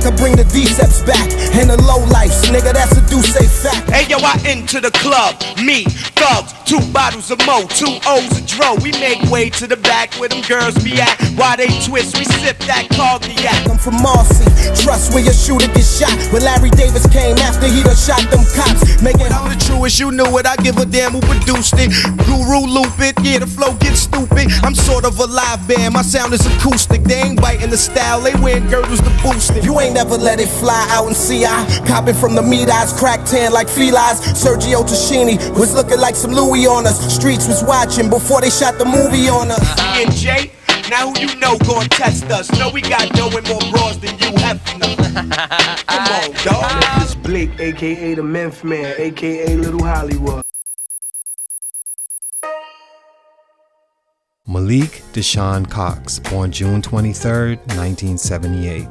to bring the decepts back. And the low life, nigga, that's a do say fact. Hey yo, I enter the club, me, thugs, 2 bottles of mo, 2 O's of dro. We make way to the back where them girls be at. While they twist, we sip that cognac. I'm from Marcy, trust where your shooter get shot. When Larry Davis came after he done shot them cops. Make it I'm the truest, you knew it, I give a damn who produced it. Guru loop it, yeah the flow gets stupid. I'm sort of a live band, my sound is acoustic. They ain't biting the style, they wearing girdles to boost it. You ain't never let it fly out in CI. Copping from the meat eyes, cracked tan like felines. Sergio Tashini was looking like some Louis on us. Streets was watching before they shot the movie on us. And Jay, now who you know gon' test us? Know we got knowing more bras than you have enough. Come on, dawg. MEMPHIS BLEEK, aka the Memphis Man, aka Little Hollywood. Malik Deshaun Cox, born June 23, 1978.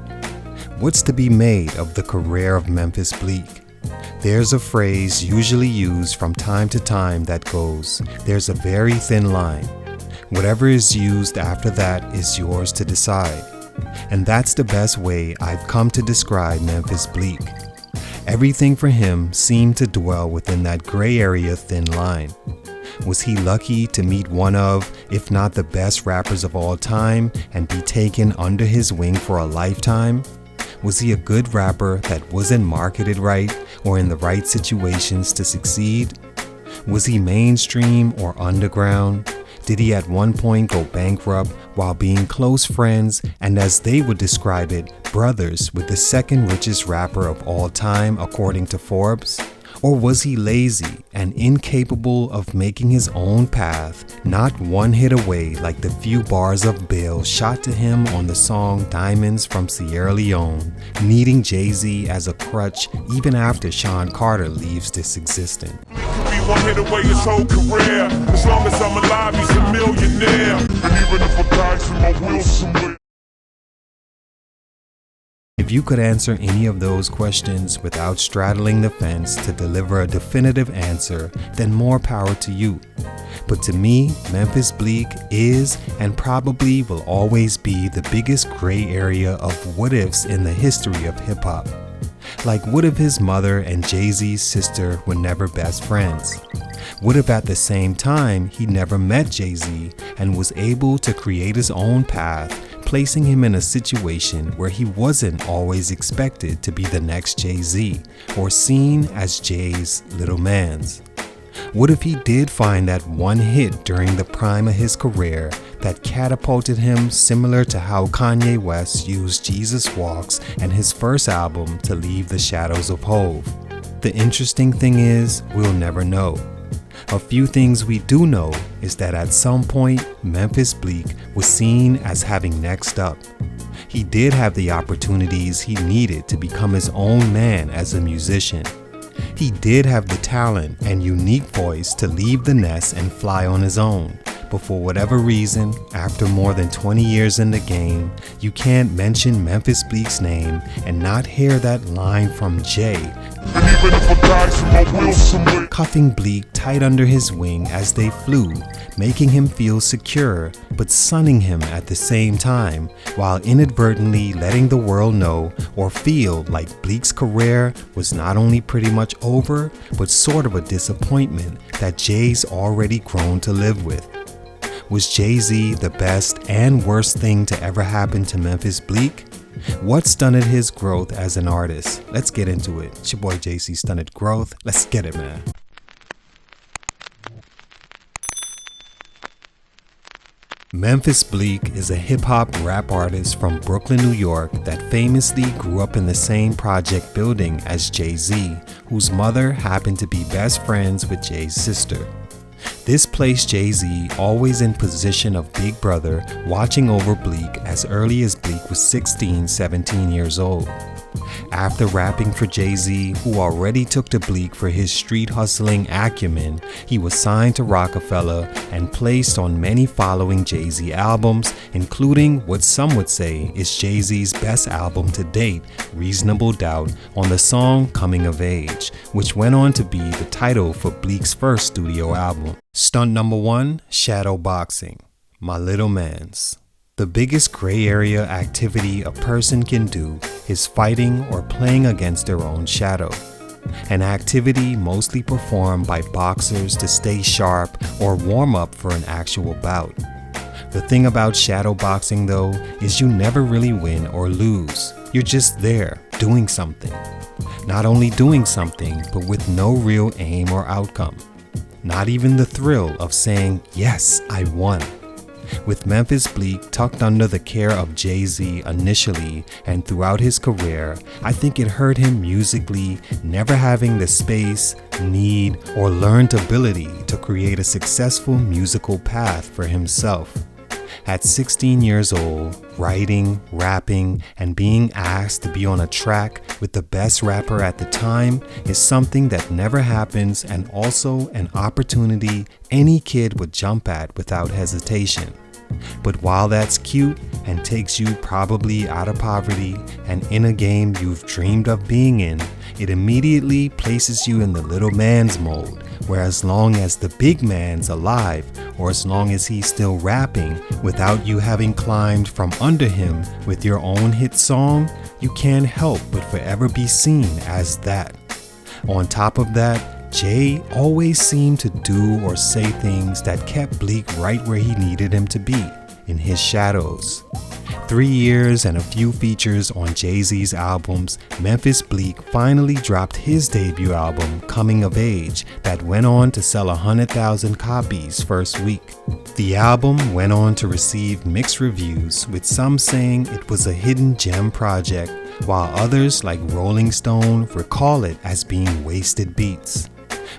What's to be made of the career of Memphis Bleek? There's a phrase usually used from time to time that goes, there's a very thin line. Whatever is used after that is yours to decide. And that's the best way I've come to describe Memphis Bleek. Everything for him seemed to dwell within that gray area thin line. Was he lucky to meet one of, if not the best rappers of all time and be taken under his wing for a lifetime? Was he a good rapper that wasn't marketed right or in the right situations to succeed? Was he mainstream or underground? Did he at one point go bankrupt while being close friends and, as they would describe it, brothers with the second richest rapper of all time according to Forbes? Or was he lazy and incapable of making his own path, not one hit away like the few bars of Bill shot to him on the song Diamonds from Sierra Leone, needing Jayz as a crutch even after Sean Carter leaves this existence? Be one hit away his whole career. As long as I'm alive, he's a millionaire. And even if I die to my will somewhere. If you could answer any of those questions without straddling the fence to deliver a definitive answer, then more power to you. But to me, Memphis Bleek is and probably will always be the biggest gray area of what-ifs in the history of hip-hop. Like, what if his mother and Jayz's sister were never best friends? What if at the same time he never met Jayz and was able to create his own path, placing him in a situation where he wasn't always expected to be the next Jayz or seen as Jay's little man's? What if he did find that one hit during the prime of his career that catapulted him, similar to how Kanye West used Jesus Walks and his first album to leave the shadows of Hove? The interesting thing is, we'll never know. A few things we do know is that at some point, Memphis Bleek was seen as having next up. He did have the opportunities he needed to become his own man as a musician. He did have the talent and unique voice to leave the nest and fly on his own. But for whatever reason, after more than 20 years in the game, you can't mention Memphis Bleek's name and not hear that line from Jay, cuffing Bleek tight under his wing as they flew, making him feel secure but sunning him at the same time, while inadvertently letting the world know or feel like Bleek's career was not only pretty much over, but sort of a disappointment that Jay's already grown to live with. Was Jayz the best and worst thing to ever happen to Memphis Bleek? What stunted his growth as an artist? Let's get into it. It's your boy JC, Stunted Growth. Let's get it, man. Memphis Bleek is a hip-hop rap artist from Brooklyn, New York that famously grew up in the same project building as Jayz, whose mother happened to be best friends with Jay's sister. This placed Jayz always in position of big brother, watching over Bleek as early as Bleek was 16, 17 years old. After rapping for Jayz, who already took to Bleek for his street hustling acumen, he was signed to Rockefeller and placed on many following Jayz albums, including what some would say is Jayz's best album to date, Reasonable Doubt, on the song Coming of Age, which went on to be the title for Bleek's first studio album. Stunt number 1, Shadow Boxing, My Little Man's. The biggest gray area activity a person can do is fighting or playing against their own shadow, an activity mostly performed by boxers to stay sharp or warm up for an actual bout. The thing about shadow boxing though is you never really win or lose. You're just there, doing something. Not only doing something, but with no real aim or outcome. Not even the thrill of saying, yes, I won. With Memphis Bleek tucked under the care of Jayz initially and throughout his career, I think it hurt him musically, never having the space, need, or learned ability to create a successful musical path for himself. At 16 years old, writing, rapping, and being asked to be on a track with the best rapper at the time is something that never happens and also an opportunity any kid would jump at without hesitation. But while that's cute and takes you probably out of poverty and in a game you've dreamed of being in, it immediately places you in the little man's mode, where as long as the big man's alive, or as long as he's still rapping without you having climbed from under him with your own hit song, you can't help but forever be seen as that. On top of that, Jay always seemed to do or say things that kept Bleek right where he needed him to be, in his shadows. 3 years and a few features on Jay-Z's albums, Memphis Bleek finally dropped his debut album, Coming of Age, that went on to sell 100,000 copies first week. The album went on to receive mixed reviews, with some saying it was a hidden gem project, while others like Rolling Stone recall it as being wasted beats.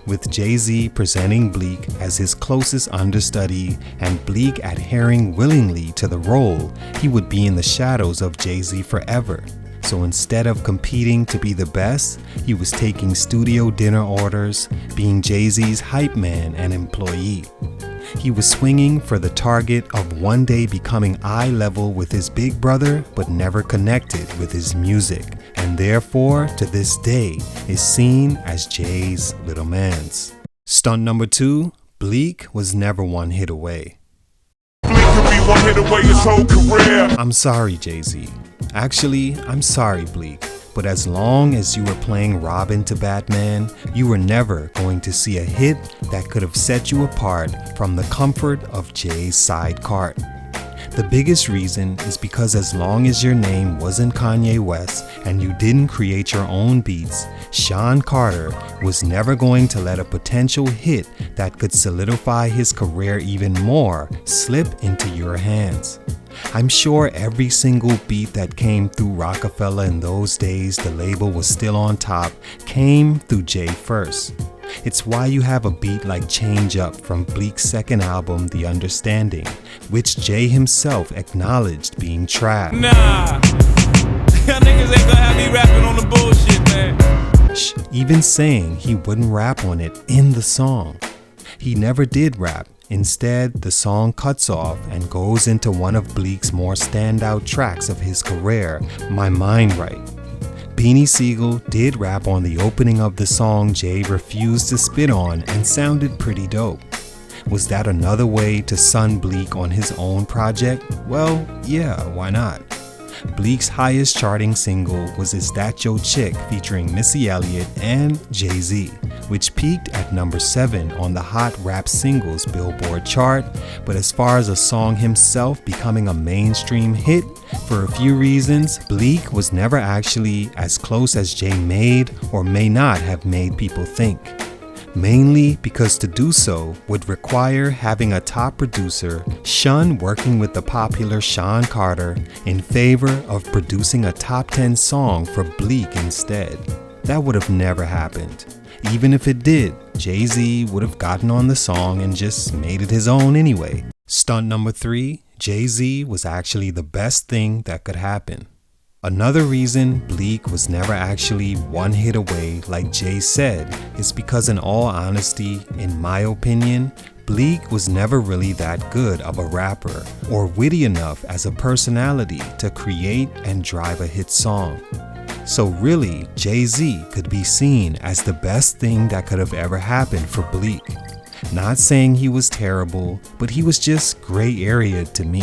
With Jay-Z presenting Bleek as his closest understudy and Bleek adhering willingly to the role, he would be in the shadows of Jay-Z forever. So instead of competing to be the best, he was taking studio dinner orders, being Jay-Z's hype man and employee. He was swinging for the target of one day becoming eye level with his big brother, but never connected with his music, and therefore, to this day, is seen as Jay's little man's. Stunt number 2, Bleek was never one hit away. Bleek could be one hit away his whole career. I'm sorry, Jay-Z. Actually, I'm sorry, Bleek. But as long as you were playing Robin to Batman, you were never going to see a hit that could have set you apart from the comfort of Jay's side cart. The biggest reason is because as long as your name wasn't Kanye West and you didn't create your own beats, Sean Carter was never going to let a potential hit that could solidify his career even more slip into your hands. I'm sure every single beat that came through Rockefeller in those days the label was still on top came through Jay first. It's why you have a beat like Change Up from Bleek's second album, The Understanding, which Jay himself acknowledged being trash. Nah, y'all niggas ain't gonna have me rapping on the bullshit, man. Even saying he wouldn't rap on it in the song. He never did rap. Instead, the song cuts off and goes into one of Bleek's more standout tracks of his career, My Mind Right. Beanie Sigel did rap on the opening of the song Jay refused to spit on and sounded pretty dope. Was that another way to sun Bleek on his own project? Well, yeah, why not? Bleek's highest charting single was Is That Yo Chick featuring Missy Elliott and Jay-Z, which peaked at number 7 on the Hot Rap Singles Billboard chart, but as far as a song himself becoming a mainstream hit, for a few reasons, Bleek was never actually as close as Jay made or may not have made people think. Mainly because to do so would require having a top producer shun working with the popular Sean Carter in favor of producing a top 10 song for Bleek instead. That would have never happened. Even if it did, Jay-Z would have gotten on the song and just made it his own anyway. Stunt number 3, Jay-Z was actually the best thing that could happen. Another reason Bleek was never actually one hit away like Jay said is because in all honesty, in my opinion, Bleek was never really that good of a rapper or witty enough as a personality to create and drive a hit song. So really, Jay-Z could be seen as the best thing that could have ever happened for Bleek. Not saying he was terrible, but he was just gray area to me.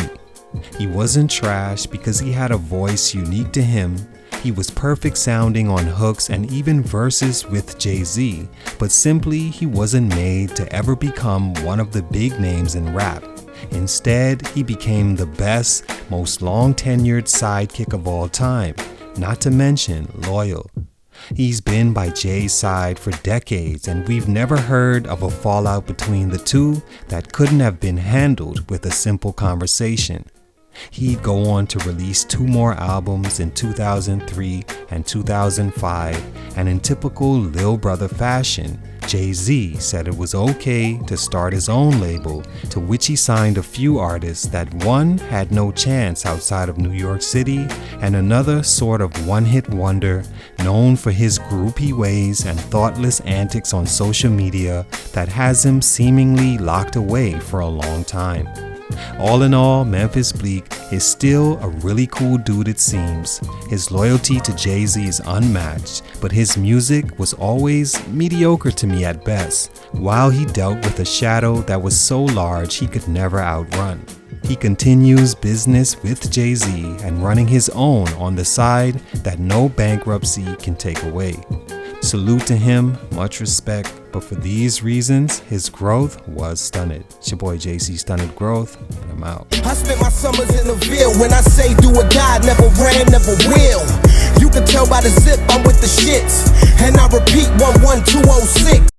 He wasn't trash because he had a voice unique to him. He was perfect sounding on hooks and even verses with Jayz, but simply he wasn't made to ever become one of the big names in rap. Instead, he became the best, most long-tenured sidekick of all time, not to mention loyal. He's been by Jay's side for decades, and we've never heard of a fallout between the two that couldn't have been handled with a simple conversation. He'd go on to release 2 more albums in 2003 and 2005, and in typical Lil Brother fashion, Jayz said it was okay to start his own label, to which he signed a few artists that one had no chance outside of New York City, and another sort of one-hit wonder known for his groupie ways and thoughtless antics on social media that has him seemingly locked away for a long time. All in all, Memphis Bleek is still a really cool dude, it seems. His loyalty to Jayz is unmatched, but his music was always mediocre to me at best, while he dealt with a shadow that was so large he could never outrun. He continues business with Jayz and running his own on the side that no bankruptcy can take away. Salute to him, much respect, but for these reasons, his growth was stunted. It's your boy JC, Stunted Growth, and I'm out. I spent my summers in the Ville. When I say do or die, never ran, never will. You can tell by the zip I'm with the shits, and I repeat 11206.